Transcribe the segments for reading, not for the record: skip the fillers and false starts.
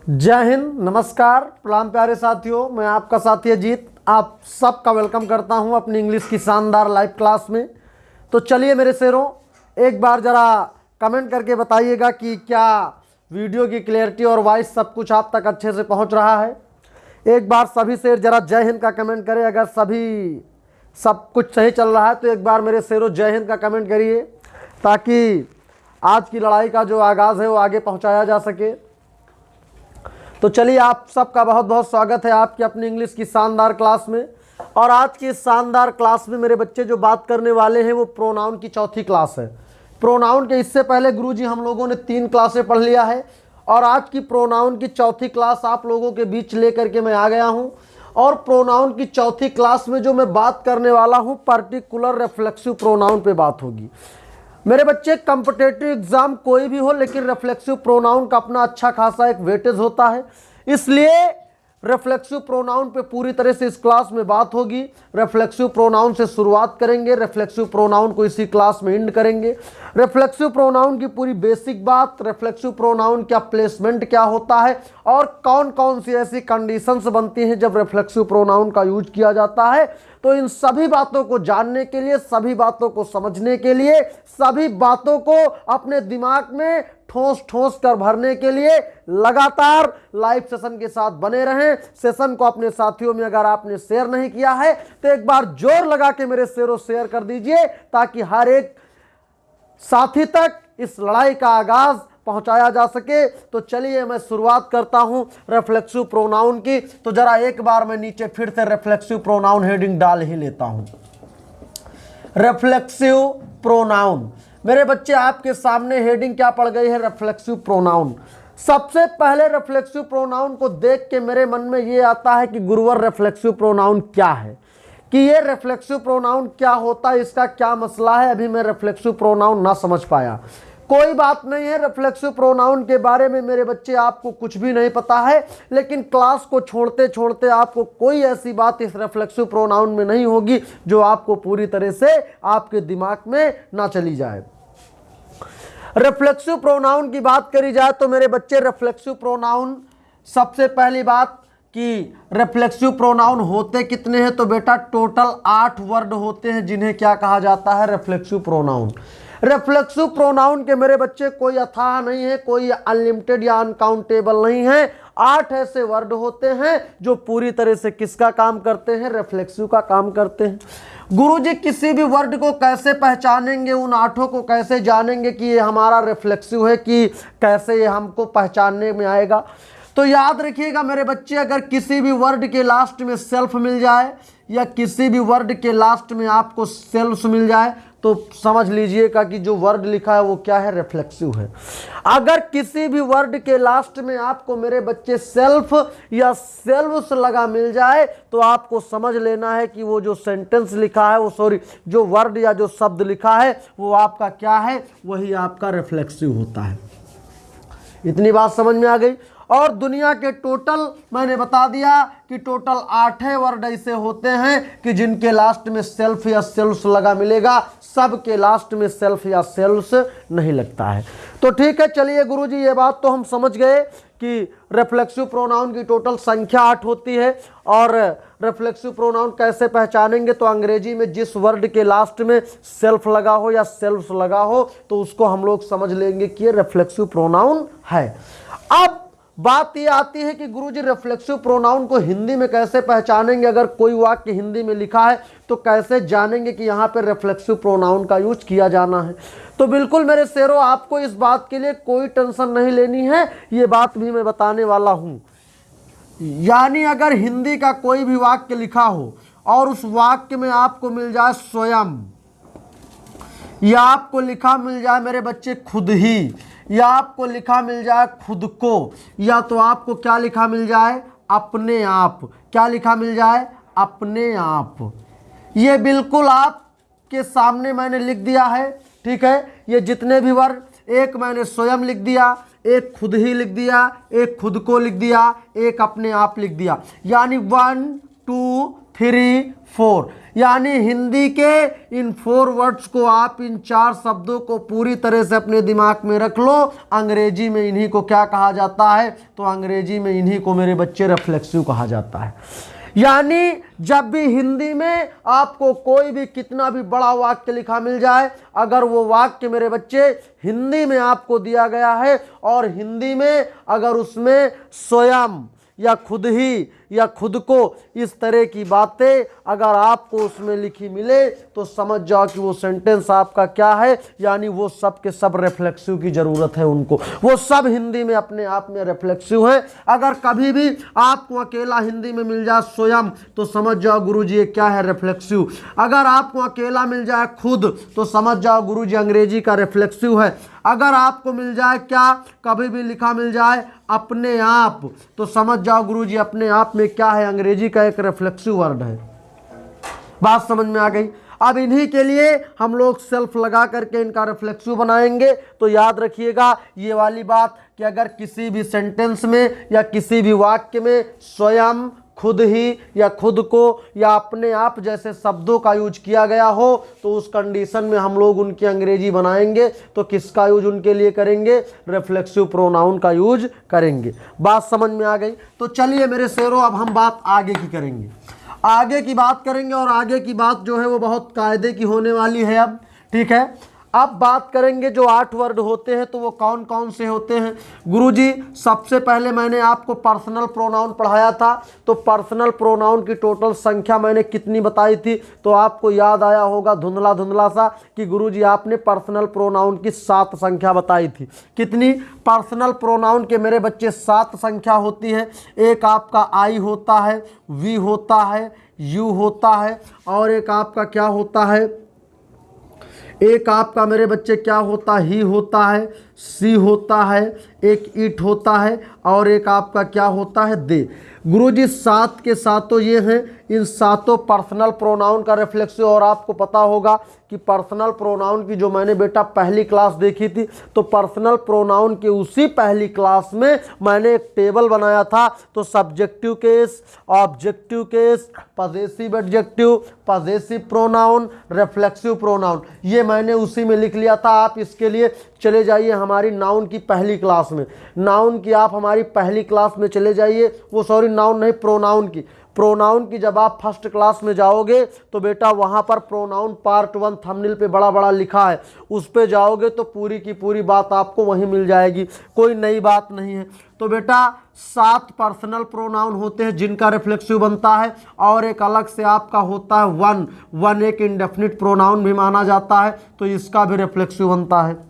जय हिंद, नमस्कार, प्रणाम प्यारे साथियों। मैं आपका साथी अजीत आप सबका वेलकम करता हूं अपनी इंग्लिश की शानदार लाइव क्लास में। तो चलिए मेरे शेरों, एक बार ज़रा कमेंट करके बताइएगा कि क्या वीडियो की क्लियरिटी और वॉइस सब कुछ आप तक अच्छे से पहुंच रहा है। एक बार सभी शेर ज़रा जय हिंद का कमेंट करें। अगर सब कुछ सही चल रहा है तो एक बार मेरे शेरों जय हिंद का कमेंट करिए, ताकि आज की लड़ाई का जो आगाज़ है वो आगे पहुँचाया जा सके। तो चलिए, आप सबका बहुत बहुत स्वागत है आपकी अपनी इंग्लिश की शानदार क्लास में। और आज की इस शानदार क्लास में मेरे बच्चे जो बात करने वाले हैं वो प्रोनाउन की चौथी क्लास है। प्रोनाउन के इससे पहले गुरुजी हम लोगों ने 3 क्लासें पढ़ लिया है और आज की प्रोनाउन की चौथी क्लास आप लोगों के बीच लेकर के मैं आ गया हूं। और प्रोनाउन की चौथी क्लास में जो मैं बात करने वाला हूं, पर्टिकुलर रिफ्लेक्सिव प्रोनाउन पे बात होगी। मेरे बच्चे, कॉम्पिटिटिव एग्जाम कोई भी हो, लेकिन रिफ्लेक्सिव प्रोनाउन का अपना अच्छा खासा एक वेटेज होता है, इसलिए रिफ्लेक्सिव प्रोनाउन पे पूरी तरह से इस क्लास में बात होगी। रिफ्लेक्सिव प्रोनाउन से शुरुआत करेंगे, रिफ्लेक्सिव प्रोनाउन को इसी क्लास में एंड करेंगे। रिफ्लेक्सिव प्रोनाउन की पूरी बेसिक बात, रिफ्लेक्सिव प्रोनाउन का प्लेसमेंट क्या होता है और कौन कौन सी ऐसी कंडीशंस बनती हैं जब रिफ्लेक्सिव प्रोनाउन का यूज किया जाता है। तो इन सभी बातों को जानने के लिए, सभी बातों को समझने के लिए, सभी बातों को अपने दिमाग में ठोस ठोस कर भरने के लिए लगातार लाइव सेशन के साथ बने रहें। सेशन को अपने साथियों में अगर आपने शेयर नहीं किया है तो एक बार जोर लगा के मेरे शेरों शेयर कर दीजिए, ताकि हर एक साथी तक इस लड़ाई का आगाज पहुंचाया जा सके। तो चलिए मैं शुरुआत करता हूं रिफ्लेक्सिव प्रोनाउन की। तो जरा एक बार मैं नीचे फिर से रिफ्लेक्सिव प्रोनाउन हेडिंग डाल ही लेता हूं। रिफ्लेक्सिव प्रोनाउन, मेरे बच्चे आपके सामने हेडिंग क्या पड़ गई है, रिफ्लेक्सिव प्रोनाउन। सबसे पहले रिफ्लेक्सिव प्रोनाउन को देख के मेरे मन में ये आता है कि गुरुवर रिफ्लेक्सिव प्रोनाउन क्या है, कि ये रिफ्लेक्सिव प्रोनाउन क्या होता है, इसका क्या मसला है। अभी मैं रिफ्लेक्सिव प्रोनाउन ना समझ पाया, कोई बात नहीं है। रिफ्लेक्सिव प्रोनाउन के बारे में मेरे बच्चे आपको कुछ भी नहीं पता है, लेकिन क्लास को छोड़ते छोड़ते आपको कोई ऐसी बात इस रिफ्लेक्सिव प्रोनाउन में नहीं होगी जो आपको पूरी तरह से आपके दिमाग में ना चली जाए। रिफ्लेक्सिव प्रोनाउन की बात करी जाए तो मेरे बच्चे, रिफ्लेक्सिव प्रोनाउन, सबसे पहली बात कि रिफ्लेक्सिव प्रोनाउन होते कितने हैं, तो बेटा टोटल 8 वर्ड होते हैं जिन्हें क्या कहा जाता है, रिफ्लेक्सिव प्रोनाउन। रिफ्लेक्सिव प्रोनाउन के मेरे बच्चे कोई अथाह नहीं है, कोई अनलिमिटेड या अनकाउंटेबल नहीं है। 8 ऐसे वर्ड होते हैं जो पूरी तरह से किसका काम करते हैं, रिफ्लेक्सिव का काम करते हैं। गुरुजी किसी भी वर्ड को कैसे पहचानेंगे, उन 8 को कैसे जानेंगे कि ये हमारा रिफ्लेक्सिव है, कि कैसे ये हमको पहचानने में आएगा। तो याद रखिएगा मेरे बच्चे, अगर किसी भी वर्ड के लास्ट में सेल्फ मिल जाए या किसी भी वर्ड के लास्ट में आपको सेल्फ मिल जाए तो समझ लीजिएगा कि जो वर्ड लिखा है वो क्या है, रिफ्लेक्सिव है। अगर किसी भी वर्ड के लास्ट में आपको मेरे बच्चे सेल्फ या सेल्व्स लगा मिल जाए तो आपको समझ लेना है कि वो जो सेंटेंस लिखा है, जो वर्ड या जो शब्द लिखा है वो आपका क्या है, वही आपका रिफ्लेक्सिव होता है। इतनी बात समझ में आ गई। और दुनिया के टोटल मैंने बता दिया कि टोटल 8 वर्ड ऐसे होते हैं कि जिनके लास्ट में सेल्फ या सेल्स लगा मिलेगा, सबके लास्ट में सेल्फ या सेल्स नहीं लगता है। तो ठीक है, चलिए गुरुजी ये बात तो हम समझ गए कि रिफ्लेक्सिव प्रोनाउन की टोटल संख्या 8 होती है। और रिफ्लेक्सिव प्रोनाउन कैसे पहचानेंगे, तो अंग्रेजी में जिस वर्ड के लास्ट में सेल्फ लगा हो या सेल्स लगा हो तो उसको हम लोग समझ लेंगे कि ये रिफ्लेक्सिव प्रोनाउन है। अब बात ये आती है कि गुरुजी रिफ्लेक्सिव प्रोनाउन को हिंदी में कैसे पहचानेंगे। अगर कोई वाक्य हिंदी में लिखा है तो कैसे जानेंगे कि यहाँ पे रिफ्लेक्सिव प्रोनाउन का यूज किया जाना है। तो बिल्कुल मेरे शेरों, आपको इस बात के लिए कोई टेंशन नहीं लेनी है, ये बात भी मैं बताने वाला हूँ। यानी अगर हिंदी का कोई भी वाक्य लिखा हो और उस वाक्य में आपको मिल जाए स्वयं, या आपको लिखा मिल जाए मेरे बच्चे खुद ही, या आपको लिखा मिल जाए खुद को, या तो आपको क्या लिखा मिल जाए, अपने आप। क्या लिखा मिल जाए, अपने आप। ये बिल्कुल आपके सामने मैंने लिख दिया है, ठीक है। ये जितने भी वर्ड, एक मैंने स्वयं लिख दिया, एक खुद ही लिख दिया, एक खुद को लिख दिया, एक अपने आप लिख दिया। यानी 1 2 3 4, यानी हिंदी के इन 4 वर्ड्स को आप, इन 4 शब्दों को पूरी तरह से अपने दिमाग में रख लो। अंग्रेजी में इन्हीं को क्या कहा जाता है? तो अंग्रेजी में इन्हीं को मेरे बच्चे रिफ्लेक्सिव कहा जाता है। यानी जब भी हिंदी में आपको कोई भी कितना भी बड़ा वाक्य लिखा मिल जाए, अगर वो वाक्य मेरे बच्चे हिंदी में आपको दिया गया है और हिंदी में अगर उसमें स्वयं या खुद ही या खुद को इस तरह की बातें अगर आपको उसमें लिखी मिले तो समझ जाओ कि वो सेंटेंस आपका क्या है, यानी वो सब के सब रिफ्लेक्सिव की ज़रूरत है उनको, वो सब हिंदी में अपने आप में रिफ्लेक्सिव है। अगर कभी भी आपको अकेला हिंदी में मिल जाए स्वयं तो समझ जाओ गुरुजी ये क्या है? रिफ्लेक्सिव। अगर आपको अकेला मिल जाए खुद तो समझ जाओ गुरुजी अंग्रेजी का रिफ्लेक्सिव है। अगर आपको मिल जाए क्या, कभी भी लिखा मिल जाए अपने आप, तो समझ जाओ गुरुजी अपने आप में क्या है? अंग्रेजी का एक रिफ्लेक्सिव वर्ड है। बात समझ में आ गई? अब इन्हीं के लिए हम लोग सेल्फ लगा करके इनका रिफ्लेक्सिव बनाएंगे। तो याद रखिएगा ये वाली बात कि अगर किसी भी सेंटेंस में या किसी भी वाक्य में स्वयं, खुद ही या खुद को या अपने आप जैसे शब्दों का यूज किया गया हो तो उस कंडीशन में हम लोग उनकी अंग्रेजी बनाएंगे तो किसका यूज उनके लिए करेंगे? रिफ्लेक्सिव प्रोनाउन का यूज करेंगे। बात समझ में आ गई? तो चलिए मेरे शेरों अब हम बात आगे की करेंगे, आगे की बात करेंगे और आगे की बात जो है वो बहुत कायदे की होने वाली है अब। ठीक है, अब बात करेंगे जो 8 वर्ड होते हैं तो वो कौन कौन से होते हैं? गुरुजी सबसे पहले मैंने आपको पर्सनल प्रोनाउन पढ़ाया था, तो पर्सनल प्रोनाउन की टोटल संख्या मैंने कितनी बताई थी? तो आपको याद आया होगा धुंधला धुंधला सा कि गुरुजी आपने पर्सनल प्रोनाउन की 7 संख्या बताई थी। कितनी? पर्सनल प्रोनाउन के मेरे बच्चे 7 संख्या होती है। एक आपका आई होता है, वी होता है, यू होता है, और एक आपका क्या होता है? एक आपका मेरे बच्चे क्या होता है? ही होता है, सी होता है, एक इट होता है, और एक आपका क्या होता है? दे। गुरुजी 7 के सातों ये हैं, इन सातों पर्सनल प्रोनाउन का रिफ्लेक्सिव। और आपको पता होगा कि पर्सनल प्रोनाउन की जो मैंने बेटा पहली क्लास देखी थी तो पर्सनल प्रोनाउन की उसी पहली क्लास में मैंने एक टेबल बनाया था। तो subjective case, objective case, possessive adjective, possessive pronoun, reflexive pronoun, ये मैंने उसी में लिख लिया था। आप इसके लिए चले जाइए हमारी नाउन की पहली क्लास में, नाउन की आप हमारी पहली क्लास में चले जाइए, वो सॉरी नाउन नहीं प्रोनाउन की, प्रोनाउन की जब आप फर्स्ट क्लास में जाओगे तो बेटा वहाँ पर प्रोनाउन पार्ट 1 थंबनेल पे बड़ा बड़ा लिखा है, उस पे जाओगे तो पूरी की पूरी बात आपको वहीं मिल जाएगी, कोई नई बात नहीं है। तो बेटा 7 पर्सनल प्रोनाउन होते हैं जिनका रिफ्लेक्सिव बनता है, और एक अलग से आपका होता है वन एक इंडेफिनिट प्रोनाउन भी माना जाता है तो इसका भी रिफ्लेक्सिव बनता है।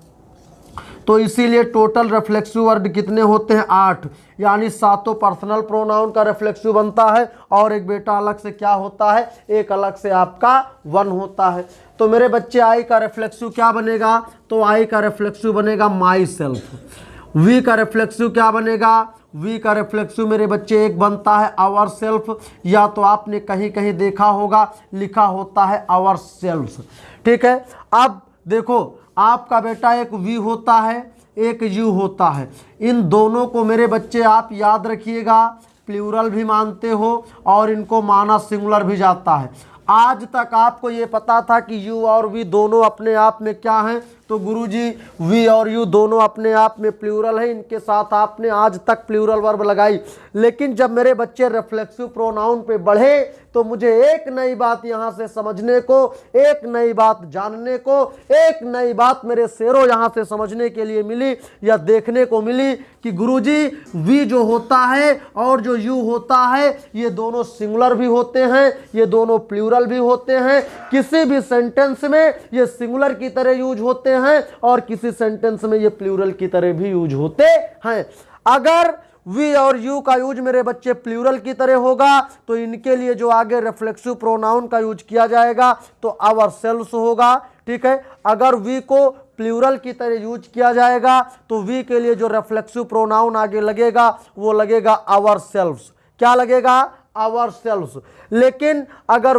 तो इसीलिए टोटल रिफ्लेक्सिव वर्ड कितने होते हैं? 8, यानी 7 पर्सनल प्रोनाउन का रिफ्लेक्सिव बनता है, और एक बेटा अलग से क्या होता है? एक अलग से आपका 1 होता है। तो मेरे बच्चे आई का रिफ्लेक्सिव क्या बनेगा? तो आई का रिफ्लेक्सिव बनेगा माई सेल्फ। वी का रिफ्लेक्सिव क्या बनेगा? वी का रिफ्लेक्सिव मेरे बच्चे एक बनता है आवर सेल्फ, या तो आपने कहीं कहीं देखा होगा लिखा होता है आवर सेल्फ। ठीक है, अब देखो आपका बेटा एक वी होता है, एक यू होता है, इन दोनों को मेरे बच्चे आप याद रखिएगा प्लूरल भी मानते हो और इनको माना सिंगुलर भी जाता है। आज तक आपको ये पता था कि यू और वी दोनों अपने आप में क्या हैं? तो गुरुजी वी और यू दोनों अपने आप में प्लूरल है, इनके साथ आपने आज तक प्लूरल वर्ब लगाई। लेकिन जब मेरे बच्चे रिफ्लेक्सिव प्रोनाउन पे बढ़े तो मुझे एक नई बात यहाँ से समझने को, एक नई बात जानने को, एक नई बात मेरे शेरों यहाँ से समझने के लिए मिली या देखने को मिली कि गुरुजी वी जो होता है और जो यू होता है ये दोनों सिंगुलर भी होते हैं, ये दोनों प्लूरल भी होते हैं। किसी भी सेंटेंस में ये सिंगुलर की तरह यूज होते हैं और किसी सेंटेंस में ये प्लूरल की तरह भी यूज होते हैं। अगर वी और यू का यूज मेरे बच्चे प्लूरल की तरह होगा तो इनके लिए जो आगे रिफ्लेक्सिव प्रोनाउन का यूज किया जाएगा तो आवर सेल्व्स होगा। ठीक है, अगर वी को प्लूरल की तरह यूज किया जाएगा तो वी के लिए जो रिफ्लेक्सिव प्रोनाउन आगे लगेगा वो लगेगा आवर सेल्व्स। क्या लगेगा? Ourselves. लेकिन अगर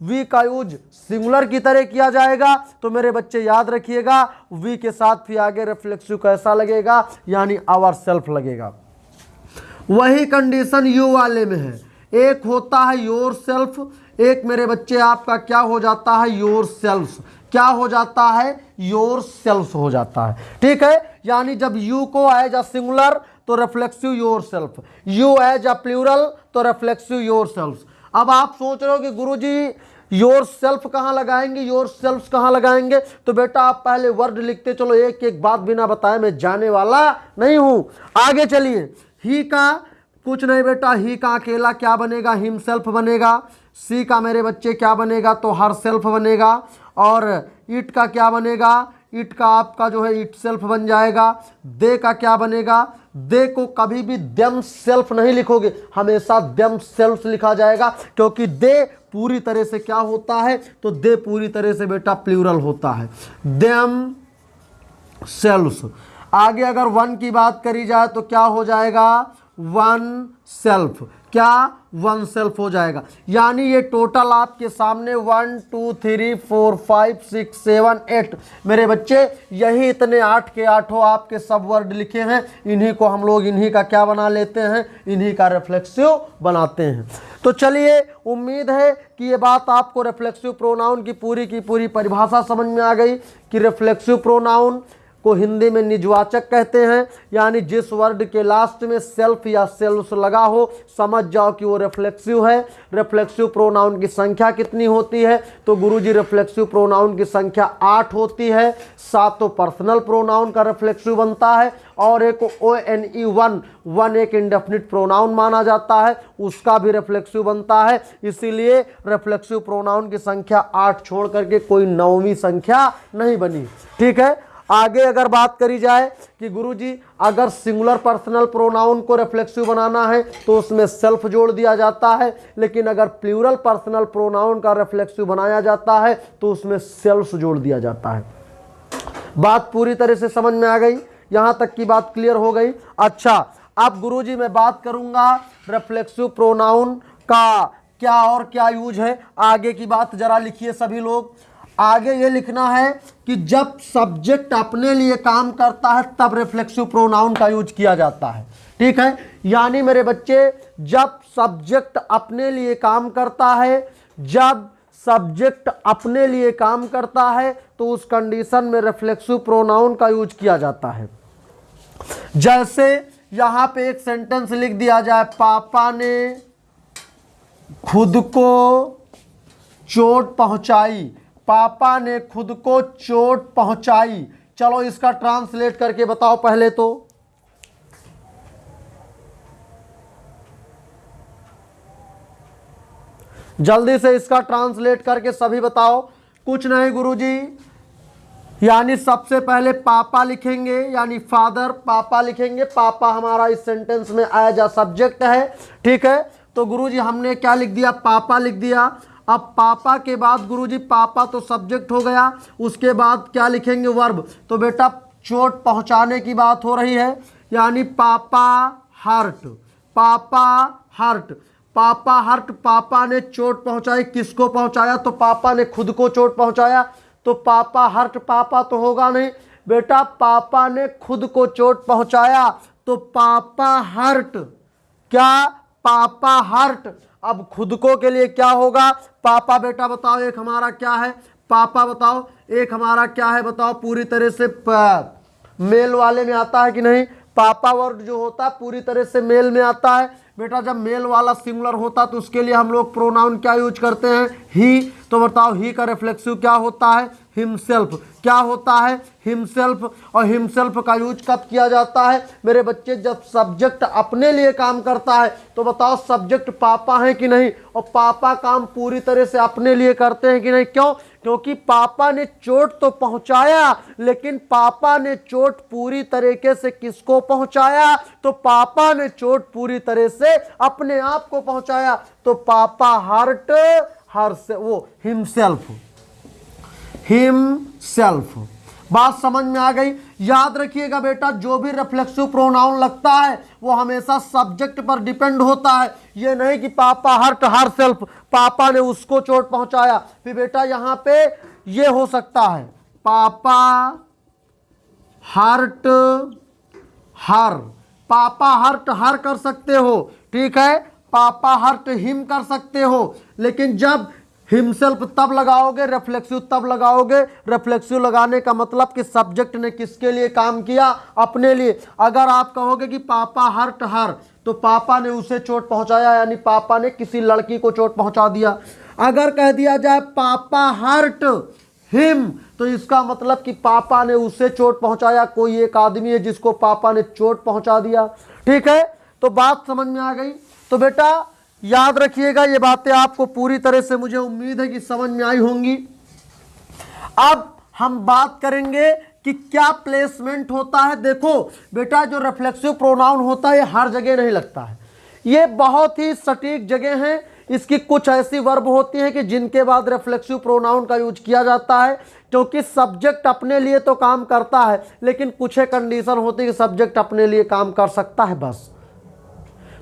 वी का यूज सिंगुलर की तरह किया जाएगा तो मेरे बच्चे याद रखिएगा वी के साथ फिर आगे रिफ्लेक्सिव कैसा लगेगा? यानी आवर सेल्फ लगेगा। वही कंडीशन यू वाले में है। एक होता है योर सेल्फ, एक मेरे बच्चे आपका क्या हो जाता है, योर सेल्फ। क्या हो जाता है, योर सेल्फ हो जाता है। ठीक है, यानी जब यू को एज अ सिंगुलर तो reflexive yourself, you as a plural तो रिफ्लेक्सिव योर सेल्फ। अब आप सोच रहे हो कि गुरुजी योर सेल्फ कहाँ लगाएंगे, योर सेल्फ कहाँ लगाएंगे, तो बेटा आप पहले वर्ड लिखते चलो, एक एक बात बिना बताए मैं जाने वाला नहीं हूं। आगे चलिए, ही का कुछ नहीं बेटा, ही का अकेला क्या बनेगा, हिम सेल्फ बनेगा। सी का मेरे बच्चे क्या बनेगा, तो हर सेल्फ बनेगा। और इट का क्या बनेगा, इट का आपका जो है इट सेल्फ बन जाएगा। दे का क्या बनेगा, दे को कभी भी देम सेल्फ नहीं लिखोगे, हमेशा देम सेल्फ लिखा जाएगा, क्योंकि दे पूरी तरह से क्या होता है, तो दे पूरी तरह से बेटा प्लूरल होता है, देम सेल्फ। आगे अगर वन की बात करी जाए तो क्या हो जाएगा, वन सेल्फ। क्या, वन सेल्फ हो जाएगा। यानी ये टोटल आपके सामने 1 2 3 4 5 6 7 8 मेरे बच्चे, यही इतने 8 के 8 आपके सब वर्ड लिखे हैं। इन्हीं को हम लोग इन्हीं का क्या बना लेते हैं, इन्हीं का रिफ्लेक्सिव बनाते हैं। तो चलिए, उम्मीद है कि ये बात आपको रिफ्लेक्सिव प्रोनाउन की पूरी परिभाषा समझ में आ गई कि रिफ्लेक्सिव प्रोनाउन को हिंदी में निजवाचक कहते हैं, यानी जिस वर्ड के लास्ट में सेल्फ या सेल्स लगा हो समझ जाओ कि वो रिफ्लेक्सिव है। रिफ्लेक्सिव प्रोनाउन की संख्या कितनी होती है, तो गुरुजी रिफ्लेक्सिव प्रोनाउन की संख्या 8 होती है। 7 तो पर्सनल प्रोनाउन का रिफ्लेक्सिव बनता है, और एक ONE1 एक इंडेफिनिट प्रोनाउन माना जाता है, उसका भी रिफ्लेक्सिव बनता है। इसीलिए रिफ्लेक्सिव प्रोनाउन की संख्या 8 छोड़ करके कोई 9वीं संख्या नहीं बनी। ठीक है, आगे अगर बात करी जाए कि गुरुजी अगर सिंगुलर पर्सनल प्रोनाउन को रिफ्लेक्सिव बनाना है तो उसमें सेल्फ जोड़ दिया जाता है, लेकिन अगर प्लूरल पर्सनल प्रोनाउन का रिफ्लेक्सिव बनाया जाता है तो उसमें सेल्फ जोड़ दिया जाता है। बात पूरी तरह से समझ में आ गई, यहां तक की बात क्लियर हो गई। अच्छा, अब गुरुजी मैं बात करूंगा रिफ्लेक्सिव प्रोनाउन का क्या और क्या यूज है। आगे की बात जरा लिखिए सभी लोग। आगे ये लिखना है कि जब सब्जेक्ट अपने लिए काम करता है तब रिफ्लेक्सिव प्रोनाउन का यूज किया जाता है। ठीक है, यानी मेरे बच्चे जब सब्जेक्ट अपने लिए काम करता है, जब सब्जेक्ट अपने लिए काम करता है तो उस कंडीशन में रिफ्लेक्सिव प्रोनाउन का यूज किया जाता है। जैसे यहां पे एक सेंटेंस लिख दिया जाए, पापा ने खुद को चोट पहुंचाई, पापा ने खुद को चोट पहुंचाई। चलो इसका ट्रांसलेट करके बताओ पहले तो। जल्दी से इसका ट्रांसलेट करके सभी बताओ। कुछ नहीं गुरुजी, यानी सबसे पहले पापा लिखेंगे, यानी फादर, पापा लिखेंगे। पापा हमारा इस सेंटेंस में एज अ सब्जेक्ट है। ठीक है, तो गुरुजी हमने क्या लिख दिया, पापा लिख दिया। अब पापा के बाद गुरुजी पापा तो सब्जेक्ट हो गया, उसके बाद क्या लिखेंगे, वर्ब। तो बेटा चोट पहुंचाने की बात हो रही है, यानी पापा हर्ट, पापा हर्ट, पापा हर्ट। पापा ने चोट पहुंचाई, किसको पहुंचाया, तो पापा ने खुद को चोट पहुंचाया। तो पापा हर्ट पापा तो होगा नहीं बेटा, पापा ने खुद को चोट पहुंचाया तो पापा हर्ट। क्या, पापा हर्ट। अब खुद को के लिए क्या होगा, पापा बेटा बताओ एक हमारा क्या है, पापा बताओ एक हमारा क्या है, बताओ पूरी तरह से मेल वाले में आता है कि नहीं। पापा वर्ड जो होता है पूरी तरह से मेल में आता है। बेटा जब मेल वाला सिंगुलर होता तो उसके लिए हम लोग प्रोनाउन क्या यूज करते हैं, ही। तो बताओ ही का रिफ्लेक्सिव क्या होता है, हिमसेल्फ। क्या होता है, हिमसेल्फ। और हिमसेल्फ का यूज कब किया जाता है मेरे बच्चे, जब सब्जेक्ट अपने लिए काम करता है। तो बताओ सब्जेक्ट पापा है कि नहीं, और पापा काम पूरी तरह से अपने लिए करते हैं कि नहीं। क्यों, क्योंकि पापा ने चोट तो पहुंचाया, लेकिन पापा ने चोट पूरी तरीके से किसको पहुंचाया, तो पापा ने चोट पूरी तरह से अपने आप को पहुंचाया। तो पापा हर्ट हर से वो हिमसेल्फ, हिमसेल्फ। बात समझ में आ गई। याद रखिएगा बेटा, जो भी रिफ्लेक्सिव प्रोनाउन लगता है वो हमेशा सब्जेक्ट पर डिपेंड होता है। ये नहीं कि पापा हर्ट हर सेल्फ, पापा ने उसको चोट पहुंचाया। फिर बेटा यहां पे ये हो सकता है, पापा हर्ट हर, पापा हर्ट हर कर सकते हो। ठीक है, पापा हर्ट हिम कर सकते हो, लेकिन जब हिमसेल्फ तब लगाओगे, रिफ्लेक्सिव तब लगाओगे। रिफ्लेक्सिव लगाने का मतलब कि सब्जेक्ट ने किसके लिए काम किया, अपने लिए। अगर आप कहोगे कि पापा हर्ट हर, तो पापा ने उसे चोट पहुंचाया, यानी पापा ने किसी लड़की को चोट पहुंचा दिया। अगर कह दिया जाए पापा हर्ट हिम, तो इसका मतलब कि पापा ने उसे चोट पहुंचाया। कोई एक आदमी है जिसको पापा ने चोट पहुंचा दिया। ठीक है, तो बात समझ में आ गई। तो बेटा याद रखिएगा, ये बातें आपको पूरी तरह से मुझे उम्मीद है कि समझ में आई होंगी। अब हम बात करेंगे कि क्या प्लेसमेंट होता है। देखो बेटा, जो रिफ्लेक्सिव प्रोनाउन होता है ये हर जगह नहीं लगता है, ये बहुत ही सटीक जगह है। इसकी कुछ ऐसी वर्ब होती है कि जिनके बाद रिफ्लेक्सिव प्रोनाउन का यूज किया जाता है, क्योंकि सब्जेक्ट अपने लिए तो काम करता है, लेकिन कुछ कंडीशन होती है कि सब्जेक्ट अपने लिए काम कर सकता है बस।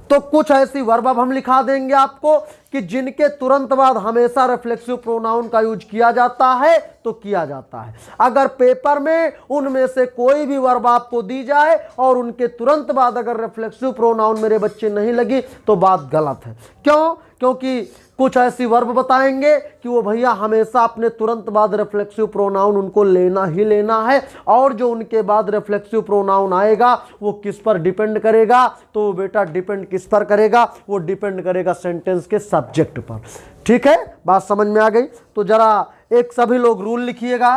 तो कुछ ऐसी वर्ब अब हम लिखा देंगे आपको कि जिनके तुरंत बाद हमेशा रिफ्लेक्सिव प्रोनाउन का यूज किया जाता है, तो किया जाता है। अगर पेपर में उनमें से कोई भी वर्ब आपको दी जाए और उनके तुरंत बाद अगर रिफ्लेक्सिव प्रोनाउन मेरे बच्चे नहीं लगी, तो बात गलत है। क्यों? क्योंकि कुछ ऐसी वर्ब बताएंगे कि वो भैया हमेशा अपने तुरंत बाद रिफ्लेक्सिव प्रोनाउन उनको लेना ही लेना है, और जो उनके बाद रिफ्लेक्सिव प्रोनाउन आएगा वो किस पर डिपेंड करेगा, तो वो बेटा डिपेंड किस पर करेगा, वो डिपेंड करेगा सेंटेंस के सब्जेक्ट पर। ठीक है, बात समझ में आ गई। तो जरा एक सभी लोग रूल लिखिएगा,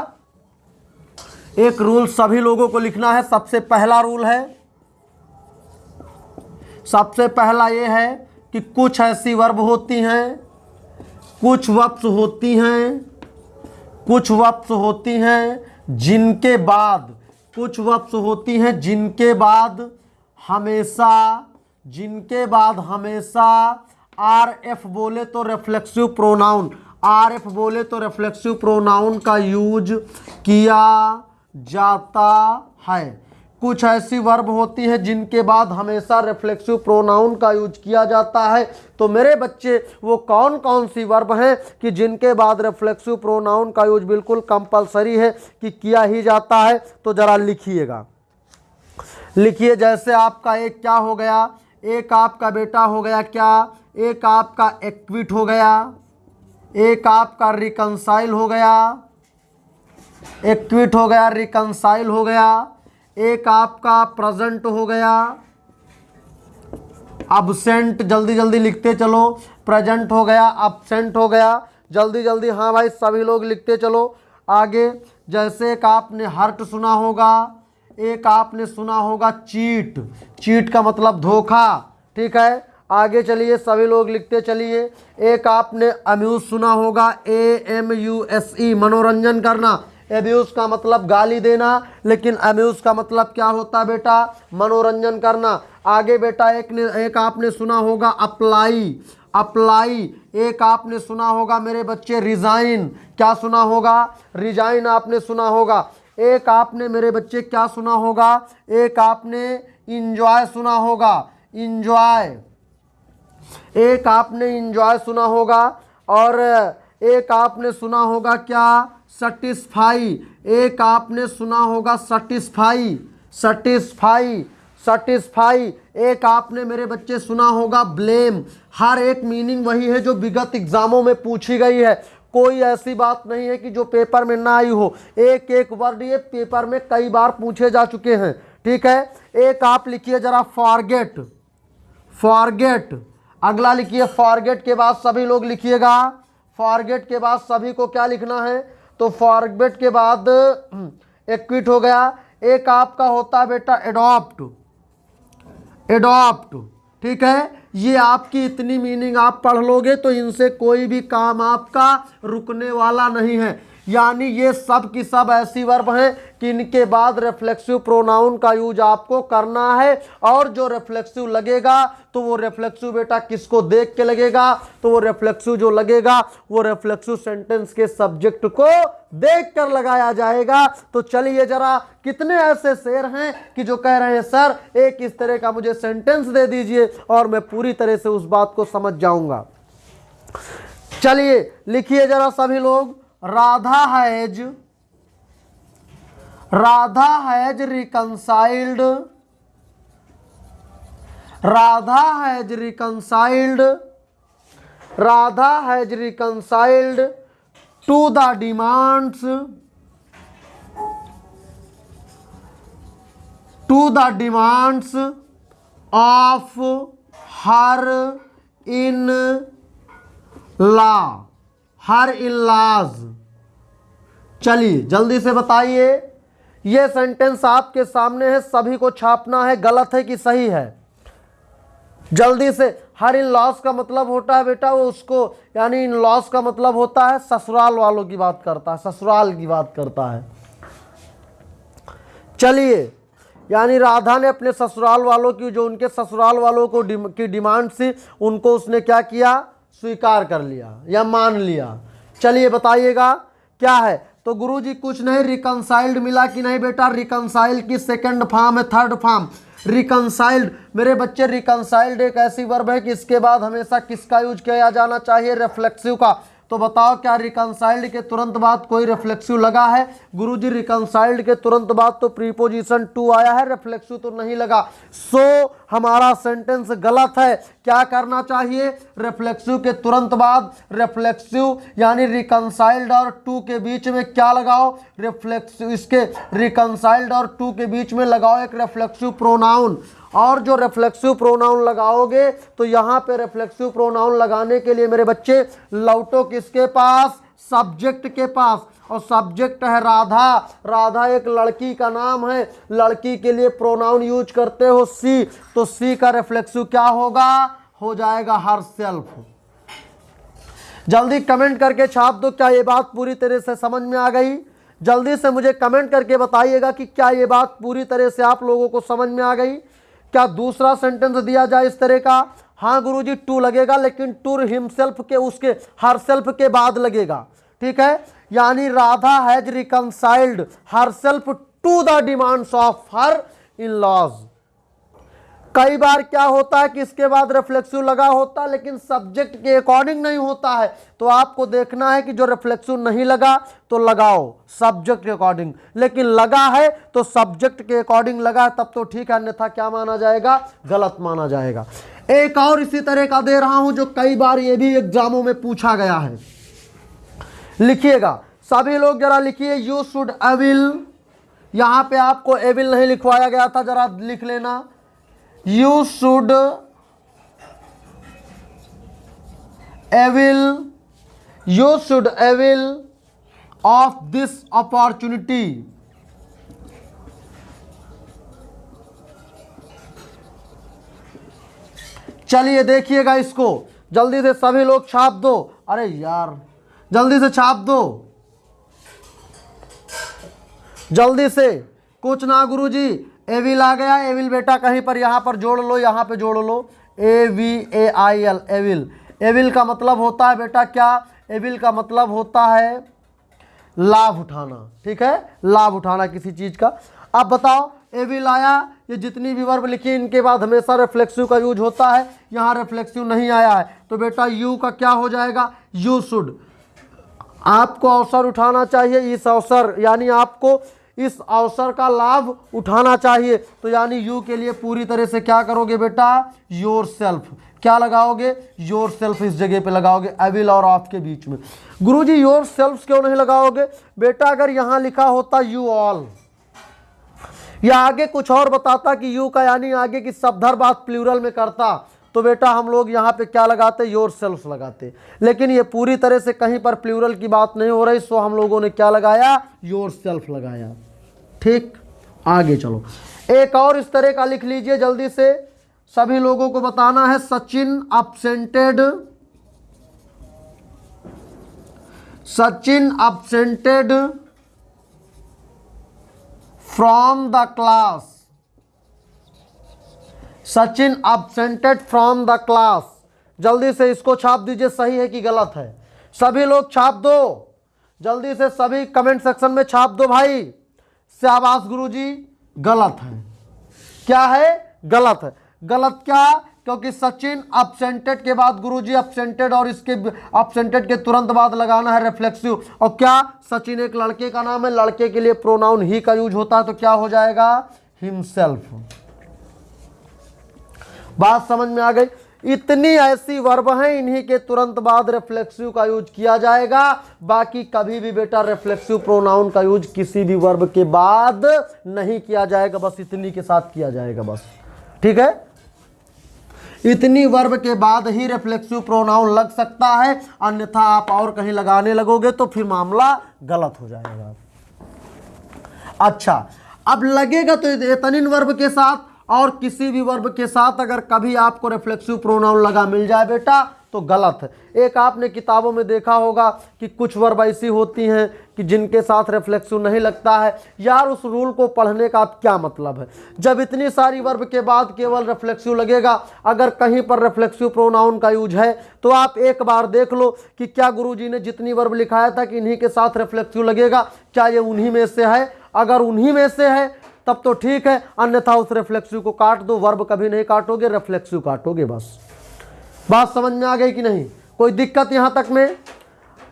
एक रूल सभी लोगों को लिखना है। सबसे पहला रूल है, सबसे पहला ये है कि कुछ ऐसी वर्ब होती हैं, कुछ वर्ब्स होती हैं, कुछ वर्ब्स होती हैं जिनके बाद, कुछ वर्ब्स होती हैं जिनके बाद हमेशा, जिनके बाद हमेशा आर एफ बोले तो रिफ्लेक्सिव प्रोनाउन, आर एफ बोले तो रिफ्लेक्सिव प्रोनाउन का यूज किया जाता है। कुछ ऐसी वर्ब होती है जिनके बाद हमेशा रिफ्लेक्सिव प्रोनाउन का यूज किया जाता है। तो मेरे बच्चे वो कौन कौन सी वर्ब हैं कि जिनके बाद रिफ्लेक्सिव प्रोनाउन का यूज बिल्कुल कंपलसरी है कि किया ही जाता है, तो जरा लिखिएगा। लिखिए, जैसे आपका एक क्या हो गया, एक आपका बेटा हो गया क्या, एक आपका एक्विट हो गया, एक आपका रिकंसाइल हो गया, एक्विट हो गया, रिकंसाइल हो गया, एक आपका प्रेजेंट हो गया, अब्सेंट, जल्दी जल्दी लिखते चलो, प्रेजेंट हो गया, अब्सेंट हो गया, जल्दी जल्दी, हाँ भाई सभी लोग लिखते चलो आगे। जैसे एक आपने हर्ट सुना होगा, एक आपने सुना होगा चीट, चीट का मतलब धोखा। ठीक है, आगे चलिए सभी लोग लिखते चलिए। एक आपने अम्यूज सुना होगा, AMUSE, मनोरंजन करना। एब्यूज का मतलब गाली देना, लेकिन अम्यूज का मतलब क्या होता है बेटा, मनोरंजन करना। आगे बेटा एक आपने सुना होगा अप्लाई, अप्लाई। एक आपने सुना होगा मेरे बच्चे रिजाइन, क्या सुना होगा, रिजाइन आपने सुना होगा। एक आपने मेरे बच्चे क्या सुना होगा, एक आपने इंजॉय सुना होगा, इंजॉय, एक आपने इंजॉय सुना होगा। और एक आपने सुना होगा क्या, सटिस्फाई, एक आपने सुना होगा सटिस्फाई, सटिस्फाई, सटिस्फाई। एक आपने मेरे बच्चे सुना होगा ब्लेम। हर एक मीनिंग वही है जो विगत एग्जामों में पूछी गई है, कोई ऐसी बात नहीं है कि जो पेपर में ना आई हो। एक एक वर्ड ये पेपर में कई बार पूछे जा चुके हैं। ठीक है, एक आप लिखिए जरा फॉरगेट, फॉरगेट। अगला लिखिए फॉरगेट के बाद सभी लोग लिखिएगा, फॉरगेट के बाद सभी को क्या लिखना है, तो फॉरगेट के बाद एक्विट हो गया। एक आपका होता है बेटा एडॉप्ट, एडॉप्ट। ठीक है, ये आपकी इतनी मीनिंग आप पढ़ लोगे तो इनसे कोई भी काम आपका रुकने वाला नहीं है। यानी ये सब की सब ऐसी वर्ब हैं कि इनके बाद रिफ्लेक्सिव प्रोनाउन का यूज आपको करना है। और जो रिफ्लेक्सिव लगेगा तो वो रिफ्लेक्सिव बेटा किसको देख के लगेगा, तो वो रिफ्लेक्सिव जो लगेगा वो रिफ्लेक्सिव सेंटेंस के सब्जेक्ट को देख कर लगाया जाएगा। तो चलिए जरा, कितने ऐसे शेर हैं कि जो कह रहे हैं सर एक इस तरह का मुझे सेंटेंस दे दीजिए और मैं पूरी तरह से उस बात को समझ जाऊंगा। चलिए लिखिए जरा सभी लोग, Radha has, Radha has reconciled, Radha has reconciled, Radha has reconciled to the demands, to the demands of her in law, her in laws. चलिए जल्दी से बताइए, ये सेंटेंस आपके सामने है, सभी को छापना है, गलत है कि सही है। जल्दी से। हर इन लॉज का मतलब होता है बेटा वो उसको, यानी इन लॉज का मतलब होता है ससुराल वालों की बात करता है, ससुराल की बात करता है। चलिए, यानी राधा ने अपने ससुराल वालों की, जो उनके ससुराल वालों को की डिमांड थी, उनको उसने क्या किया, स्वीकार कर लिया या मान लिया। चलिए बताइएगा क्या है। तो गुरुजी कुछ नहीं, रिकंसाइल्ड मिला कि नहीं बेटा, रिकंसाइल की सेकंड फॉर्म है, थर्ड फॉर्म रिकंसाइल्ड। मेरे बच्चे रिकंसाइल्ड एक ऐसी वर्ब है कि इसके बाद हमेशा किसका यूज किया जाना चाहिए, रिफ्लेक्सिव का। तो बताओ क्या रिकंसाइल्ड के तुरंत बाद कोई रिफ्लेक्सिव लगा है? गुरुजी रिकंसाइल्ड के तुरंत बाद तो प्रीपोजिशन टू आया है, रिफ्लेक्सिव तो नहीं लगा। सो हमारा सेंटेंस गलत है। क्या करना चाहिए? रिफ्लेक्सिव के तुरंत बाद रिफ्लेक्सिव यानी रिकंसाइल्ड और टू के बीच में क्या लगाओ, रिफ्लेक्सिव। इसके रिकंसाइल्ड और टू के बीच में लगाओ एक रिफ्लेक्सिव प्रोनाउन। और जो रिफ्लेक्सिव प्रोनाउन लगाओगे तो यहाँ पे रिफ्लेक्सिव प्रोनाउन लगाने के लिए मेरे बच्चे लौटो किसके पास, सब्जेक्ट के पास। और सब्जेक्ट है राधा। राधा एक लड़की का नाम है, लड़की के लिए प्रोनाउन यूज करते हो सी, तो सी का रिफ्लेक्सिव क्या होगा, हो जाएगा हरसेल्फ। जल्दी कमेंट करके छाप दो, क्या ये बात पूरी तरह से समझ में आ गई? जल्दी से मुझे कमेंट करके बताइएगा कि क्या ये बात पूरी तरह से आप लोगों को समझ में आ गई। क्या दूसरा सेंटेंस दिया जाए इस तरह का? हाँ गुरुजी टू लगेगा, लेकिन टू हिमसेल्फ के, उसके हरसेल्फ के बाद लगेगा, ठीक है। यानी Radha has reconciled herself to the demands of her in laws. कई बार क्या होता है कि इसके बाद रिफ्लेक्सिव लगा होता है, लेकिन सब्जेक्ट के अकॉर्डिंग नहीं होता है। तो आपको देखना है कि जो रिफ्लेक्सिव नहीं लगा तो लगाओ सब्जेक्ट के अकॉर्डिंग, लेकिन लगा है तो सब्जेक्ट के अकॉर्डिंग लगा है तब तो ठीक है, अन्यथा क्या माना जाएगा, गलत माना जाएगा। एक और इसी तरह का दे रहा हूं जो कई बार ये भी एग्जामों में पूछा गया है। लिखिएगा सभी लोग, जरा लिखिए, यू शुड एविल। यहां पे आपको एविल नहीं लिखवाया गया था, जरा लिख लेना, you should avail of this opportunity। चलिए देखिएगा इसको, जल्दी से सभी लोग छाप दो। अरे यार जल्दी से छाप दो, जल्दी से। कुछ ना गुरुजी, एविल आ गया, एविल बेटा कहीं पर यहाँ पर जोड़ लो, यहाँ पे जोड़ लो, AVAIL एविल। एविल का मतलब होता है बेटा क्या, एविल का मतलब होता है लाभ उठाना, ठीक है, लाभ उठाना किसी चीज का। अब बताओ एविल आया, ये जितनी भी वर्ब लिखी इनके बाद हमेशा रिफ्लेक्सिव का यूज होता है, यहाँ रिफ्लेक्सिव नहीं आया है तो बेटा यू का क्या हो जाएगा, यू शुड। आपको अवसर उठाना चाहिए, इस अवसर यानी आपको इस अवसर का लाभ उठाना चाहिए, तो यानी यू के लिए पूरी तरह से क्या करोगे बेटा, योर सेल्फ। क्या लगाओगे, योर सेल्फ इस जगह पे लगाओगे, एविल और ऑफ के बीच में। गुरुजी योर सेल्फ क्यों नहीं लगाओगे बेटा? अगर यहां लिखा होता यू ऑल या आगे कुछ और बताता कि यू का यानी आगे की शब्दहर बात प्लूरल में करता, तो बेटा हम लोग यहाँ पे क्या लगाते, योर सेल्फ लगाते। लेकिन ये पूरी तरह से कहीं पर प्लूरल की बात नहीं हो रही, सो हम लोगों ने क्या लगाया, योर सेल्फ लगाया। ठीक, आगे चलो। एक और इस तरह का लिख लीजिए, जल्दी से सभी लोगों को बताना है। Sachin absented, Sachin absented from the class, Sachin absented from the class. जल्दी से इसको छाप दीजिए, सही है कि गलत है? सभी लोग छाप दो, जल्दी से सभी कमेंट सेक्शन में छाप दो भाई। शाबाश गुरुजी, गलत है। क्या है, गलत है। गलत क्या? क्योंकि सचिन absented के बाद गुरुजी absented और इसके absented के तुरंत बाद लगाना है रिफ्लेक्सिव। और क्या, सचिन एक लड़के का नाम है, लड़के के लिए प्रोनाउन ही का यूज होता है, तो क्या हो जाएगा, हिमसेल्फ। बात समझ में आ गई। इतनी ऐसी वर्ब हैं, इन्हीं के तुरंत बाद रिफ्लेक्सिव का यूज किया जाएगा। बाकी कभी भी बेटा रिफ्लेक्सिव प्रोनाउन का यूज किसी भी वर्ब के बाद नहीं किया जाएगा, बस इतनी के साथ किया जाएगा बस। ठीक है, इतनी वर्ब के बाद ही रिफ्लेक्सिव प्रोनाउन लग सकता है, अन्यथा आप और कहीं लगाने लगोगे तो फिर मामला गलत हो जाएगा। अच्छा, अब लगेगा तो एतनिन वर्ब के साथ और किसी भी वर्ब के साथ अगर कभी आपको रिफ्लेक्सिव प्रोनाउन लगा मिल जाए बेटा तो गलत है। एक आपने किताबों में देखा होगा कि कुछ वर्ब ऐसी होती हैं कि जिनके साथ रिफ्लेक्सिव नहीं लगता है। यार उस रूल को पढ़ने का अब क्या मतलब है, जब इतनी सारी वर्ब के बाद केवल रिफ्लेक्सिव लगेगा। अगर कहीं पर रिफ्लेक्सिव प्रोनाउन का यूज है तो आप एक बार देख लो कि क्या गुरुजी ने जितनी वर्ब लिखाया था कि इन्हीं के साथ रिफ्लेक्सिव लगेगा, क्या ये उन्हीं में से है? अगर उन्हीं में से है तब तो ठीक है, अन्यथा उस रिफ्लेक्सिव को काट दो। वर्ब कभी नहीं काटोगे, रिफ्लेक्सिव काटोगे बस। बात समझ में आ गई कि नहीं? कोई दिक्कत यहां तक में?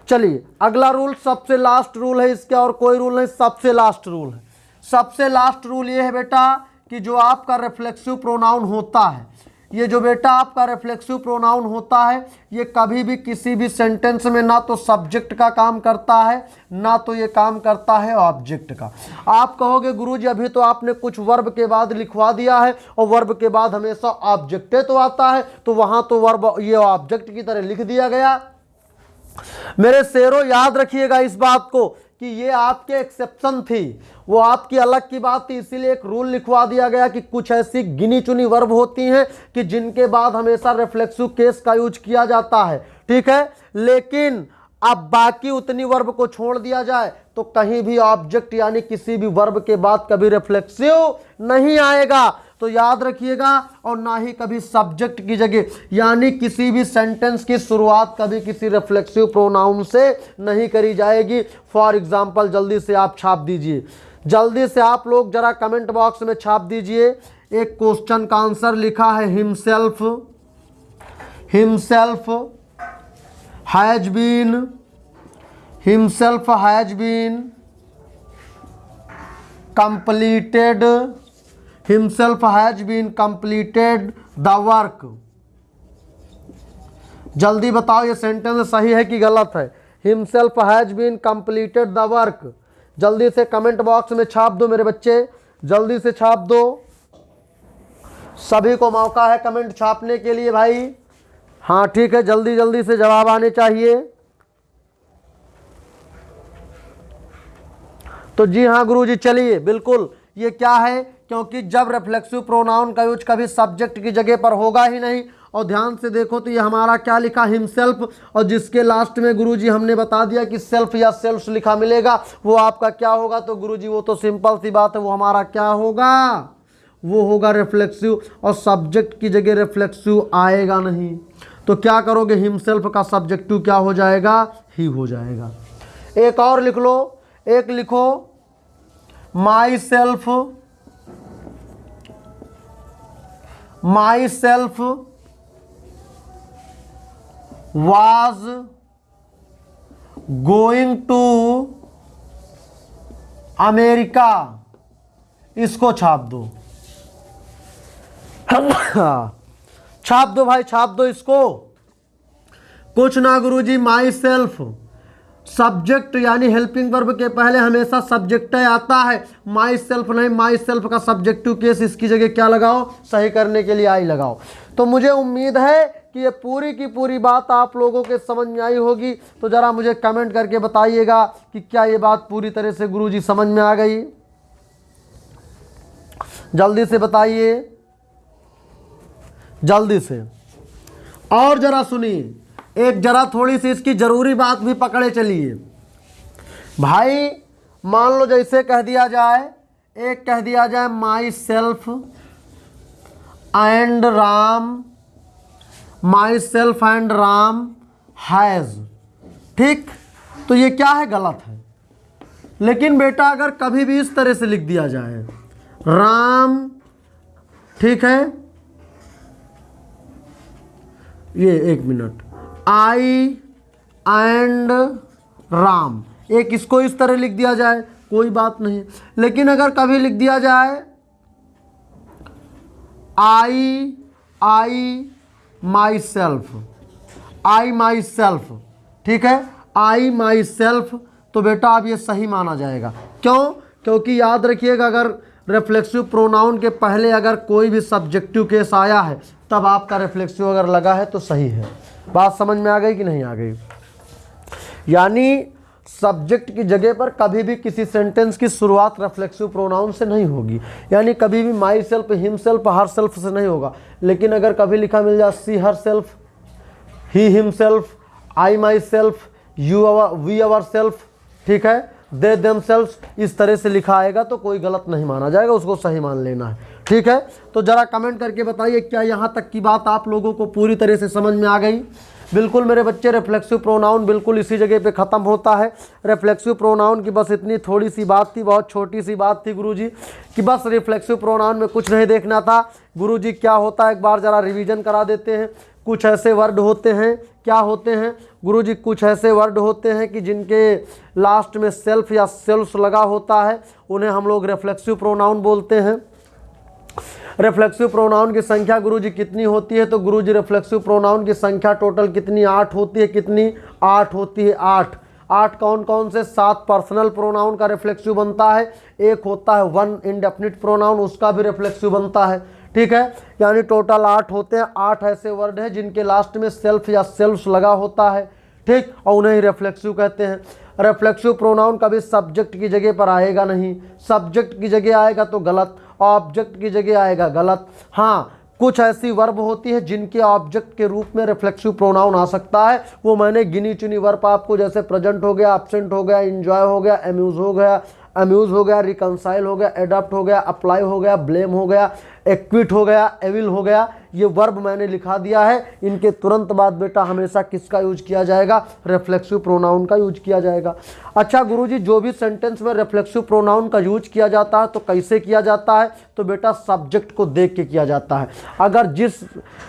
चलिए अगला रूल, सबसे लास्ट रूल है इसका, और कोई रूल नहीं, सबसे लास्ट रूल है। सबसे लास्ट रूल ये है बेटा कि जो आपका रिफ्लेक्सिव प्रोनाउन होता है, ये जो बेटा आपका रिफ्लेक्सिव प्रोनाउन होता है, ये कभी भी किसी भी सेंटेंस में ना तो सब्जेक्ट का काम करता है, ना तो ये काम करता है ऑब्जेक्ट का। आप कहोगे गुरुजी अभी तो आपने कुछ वर्ब के बाद लिखवा दिया है और वर्ब के बाद हमेशा ऑब्जेक्ट तो आता है, तो वहां तो वर्ब ये ऑब्जेक्ट की तरह लिख दिया गया। मेरे शेरों याद रखिएगा इस बात को कि ये आपके एक्सेप्शन थी, वो आपकी अलग की बात थी, इसीलिए एक रूल लिखवा दिया गया कि कुछ ऐसी गिनी चुनी वर्ब होती हैं कि जिनके बाद हमेशा रिफ्लेक्सिव केस का यूज किया जाता है। ठीक है, लेकिन अब बाकी उतनी वर्ब को छोड़ दिया जाए तो कहीं भी ऑब्जेक्ट यानी किसी भी वर्ब के बाद कभी रिफ्लेक्सिव नहीं आएगा। तो याद रखिएगा, और ना ही कभी सब्जेक्ट की जगह यानी किसी भी सेंटेंस की शुरुआत कभी किसी रिफ्लेक्सिव प्रोनाउन से नहीं करी जाएगी। फॉर एग्जाम्पल जल्दी से आप छाप दीजिए, जल्दी से आप लोग जरा कमेंट बॉक्स में छाप दीजिए। एक क्वेश्चन का आंसर लिखा है himself, himself has been, himself has been completed, himself has been completed the work। जल्दी बताओ ये सेंटेंस सही है कि गलत है? himself has been completed the work। जल्दी से कमेंट बॉक्स में छाप दो मेरे बच्चे, जल्दी से छाप दो, सभी को मौका है कमेंट छापने के लिए भाई। हाँ ठीक है, जल्दी जल्दी से जवाब आने चाहिए। तो जी हाँ गुरुजी, चलिए बिल्कुल, ये क्या है, क्योंकि जब रिफ्लेक्सिव प्रोनाउन का यूज कभी सब्जेक्ट की जगह पर होगा ही नहीं। और ध्यान से देखो तो ये हमारा क्या लिखा, हिमसेल्फ, और जिसके लास्ट में गुरुजी हमने बता दिया कि सेल्फ या सेल्फ्स लिखा मिलेगा, वो आपका क्या होगा? तो गुरुजी वो तो सिंपल सी बात है, वो हमारा क्या होगा? वो होगा रिफ्लेक्सिव, और सब्जेक्ट की जगह रिफ्लेक्सिव आएगा नहीं। तो क्या करोगे? हिमसेल्फ का सब्जेक्टिव क्या हो जाएगा? ही हो जाएगा। एक और लिख लो, एक लिखो myself, myself was going to America. इसको छाप दो, छाप दो भाई, छाप दो इसको। कुछ ना गुरुजी, माई सेल्फ सब्जेक्ट यानी हेल्पिंग वर्ब के पहले हमेशा सब्जेक्ट आता है, माई सेल्फ नहीं। माई सेल्फ का सब्जेक्टिव केस, इसकी जगह क्या लगाओ? सही करने के लिए आई लगाओ। तो मुझे उम्मीद है कि ये पूरी की पूरी बात आप लोगों के समझ में आई होगी। तो ज़रा मुझे कमेंट करके बताइएगा कि क्या ये बात पूरी तरह से गुरुजी समझ में आ गई। जल्दी से बताइए, जल्दी से। और ज़रा सुनिए, एक जरा थोड़ी सी इसकी जरूरी बात भी पकड़े चलिए भाई। मान लो जैसे कह दिया जाए, एक कह दिया जाए my self and Ram, my self and Ram has, ठीक, तो ये क्या है? गलत है। लेकिन बेटा अगर कभी भी इस तरह से लिख दिया जाए, राम, ठीक है, ये एक मिनट, आई एंड राम, एक इसको इस तरह लिख दिया जाए, कोई बात नहीं। लेकिन अगर कभी लिख दिया जाए आई आई my self, I my self, ठीक है, आई माई सेल्फ, तो बेटा अब ये सही माना जाएगा। क्यों? क्योंकि याद रखिएगा अगर रिफ्लेक्सिव प्रोनाउन के पहले अगर कोई भी सब्जेक्टिव केस आया है तब आपका रिफ्लेक्सिव अगर लगा है तो सही है। बात समझ में आ गई कि नहीं आ गई? यानी सब्जेक्ट की जगह पर कभी भी किसी सेंटेंस की शुरुआत रिफ्लेक्सिव प्रोनाउन से नहीं होगी, यानी कभी भी myself, himself, herself से नहीं होगा। लेकिन अगर कभी लिखा मिल जाए she herself, he himself, I myself, you we ourselves, ठीक है, दे देमसेल्व्स, इस तरह से लिखा आएगा तो कोई गलत नहीं माना जाएगा, उसको सही मान लेना है, ठीक है। तो जरा कमेंट करके बताइए क्या यहाँ तक की बात आप लोगों को पूरी तरह से समझ में आ गई? बिल्कुल मेरे बच्चे, रिफ्लेक्सिव प्रोनाउन बिल्कुल इसी जगह पे ख़त्म होता है। रिफ्लेक्सिव प्रोनाउन की बस इतनी थोड़ी सी बात थी, बहुत छोटी सी बात थी गुरुजी, कि बस रिफ्लेक्सिव प्रोनाउन में कुछ नहीं देखना था। गुरुजी क्या होता है एक बार ज़रा रिवीजन करा देते हैं। कुछ ऐसे वर्ड होते हैं, क्या होते हैं गुरुजी? कुछ ऐसे वर्ड होते हैं कि जिनके लास्ट में सेल्फ या सेल्फ्स लगा होता है, उन्हें हम लोग रिफ्लेक्सिव प्रोनाउन बोलते हैं। रिफ्लेक्सिव प्रोनाउन की संख्या गुरुजी कितनी होती है? तो गुरुजी रिफ्लेक्सिव प्रोनाउन की संख्या टोटल कितनी? 8 होती है। कितनी? 8 होती है। 8 कौन कौन से? 7 पर्सनल प्रोनाउन का रिफ्लेक्सिव बनता है, एक होता है 1 इंडेफिनिट प्रोनाउन, उसका भी रिफ्लेक्सिव बनता है, ठीक है। यानी टोटल 8 होते हैं। 8 ऐसे वर्ड हैं जिनके लास्ट में सेल्फ या सेल्फ्स लगा होता है, ठीक, और उन्हें ही रिफ्लेक्सिव कहते हैं। रिफ्लेक्सिव प्रोनाउन कभी सब्जेक्ट की जगह पर आएगा नहीं, सब्जेक्ट की जगह आएगा तो गलत, ऑब्जेक्ट की जगह आएगा गलत। हाँ, कुछ ऐसी वर्ब होती है जिनके ऑब्जेक्ट के रूप में रिफ्लेक्सिव प्रोनाउन आ सकता है, वो मैंने गिनी चुनी वर्ब आपको, जैसे प्रेजेंट हो गया, एब्सेंट हो गया, एंजॉय हो गया, अम्यूज हो गया, रिकंसाइल हो गया, एडप्ट हो गया, अप्लाई हो गया, ब्लेम हो गया, एक्विट हो गया, एविल हो गया, ये वर्ब मैंने लिखा दिया है। इनके तुरंत बाद बेटा हमेशा किसका यूज किया जाएगा? रिफ्लेक्सिव प्रोनाउन का यूज किया जाएगा। अच्छा गुरुजी, जो भी सेंटेंस में रिफ्लेक्सिव प्रोनाउन का यूज किया जाता है तो कैसे किया जाता है? तो बेटा सब्जेक्ट को देख के किया जाता है। अगर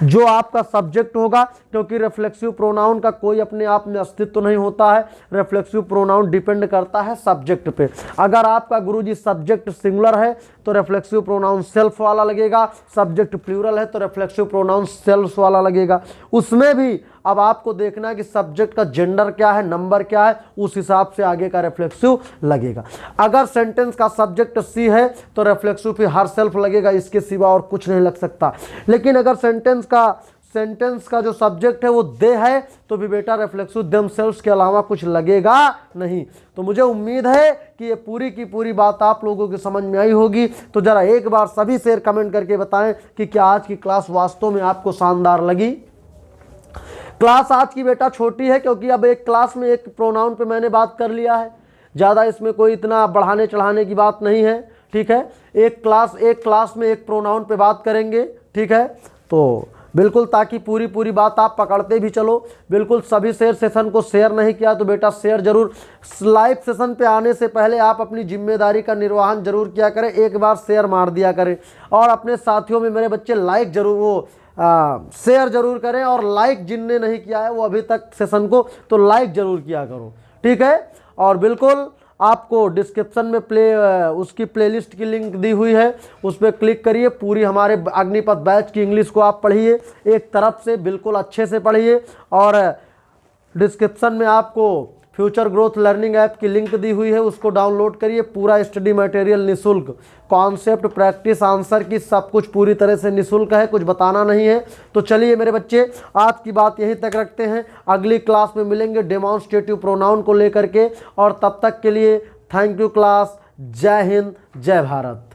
जो आपका सब्जेक्ट होगा, क्योंकि रिफ्लेक्सिव प्रोनाउन का कोई अपने आप में अस्तित्व नहीं होता है, रिफ्लेक्सिव प्रोनाउन डिपेंड करता है सब्जेक्ट पे। अगर आपका गुरुजी सब्जेक्ट सिंगुलर है तो रिफ्लेक्सिव प्रोनाउन सेल्फ वाला लगेगा, सब्जेक्ट प्लूरल है तो रिफ्लेक्सिव प्रोनाउन सेल्फ वाला लगेगा। उसमें भी अब आपको देखना है कि सब्जेक्ट का जेंडर क्या है, नंबर क्या है, उस हिसाब से आगे का रिफ्लेक्सिव लगेगा। अगर सेंटेंस का सब्जेक्ट सी है तो रिफ्लेक्सिव पे हर सेल्फ लगेगा, इसके सिवा और कुछ नहीं लग सकता। लेकिन अगर सेंटेंस का जो सब्जेक्ट है वो दे है तो भी बेटा रिफ्लेक्सिव देमसेल्व्स के अलावा कुछ लगेगा नहीं। तो मुझे उम्मीद है कि ये पूरी की पूरी बात आप लोगों की समझ में आई होगी। तो जरा एक बार सभी शेयर कमेंट करके बताएं कि क्या आज की क्लास वास्तव में आपको शानदार लगी। क्लास आज की बेटा छोटी है क्योंकि अब एक क्लास में एक प्रोनाउन पे मैंने बात कर लिया है, ज़्यादा इसमें कोई इतना बढ़ाने चढ़ाने की बात नहीं है, ठीक है। एक क्लास में एक प्रोनाउन पे बात करेंगे, ठीक है। तो बिल्कुल ताकि पूरी बात आप पकड़ते भी चलो। बिल्कुल सभी सेशन को शेयर नहीं किया तो बेटा शेयर जरूर। लाइव सेशन पे आने से पहले आप अपनी जिम्मेदारी का निर्वहन जरूर किया करें, एक बार शेयर मार दिया करें और अपने साथियों में मेरे बच्चे लाइक जरूर शेयर जरूर करें। और लाइक जिनने नहीं किया है वो अभी तक सेशन को, तो लाइक जरूर किया करो, ठीक है। और बिल्कुल आपको डिस्क्रिप्शन में उसकी प्लेलिस्ट की लिंक दी हुई है, उस पर क्लिक करिए। पूरी हमारे अग्निपथ बैच की इंग्लिश को आप पढ़िए एक तरफ से, बिल्कुल अच्छे से पढ़िए। और डिस्क्रिप्शन में आपको फ्यूचर ग्रोथ लर्निंग ऐप की लिंक दी हुई है, उसको डाउनलोड करिए। पूरा स्टडी मटेरियल निःशुल्क, कॉन्सेप्ट, प्रैक्टिस, आंसर की सब कुछ पूरी तरह से निःशुल्क है, कुछ बताना नहीं है। तो चलिए मेरे बच्चे, आज की बात यहीं तक रखते हैं। अगली क्लास में मिलेंगे डेमॉन्स्ट्रेटिव प्रोनाउन को लेकर के, और तब तक के लिए थैंक यू क्लास। जय हिंद, जय भारत।